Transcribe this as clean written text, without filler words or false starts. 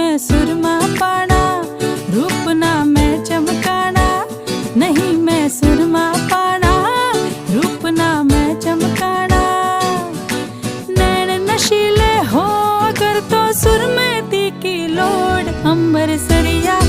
मैं सुरमा पाना, रूप ना मैं चमकाना। नहीं मैं सुरमा पाना, रूप ना मैं चमकाना। नैन नशीले हो अगर तो सुरमे की लोड, अंबर सरिया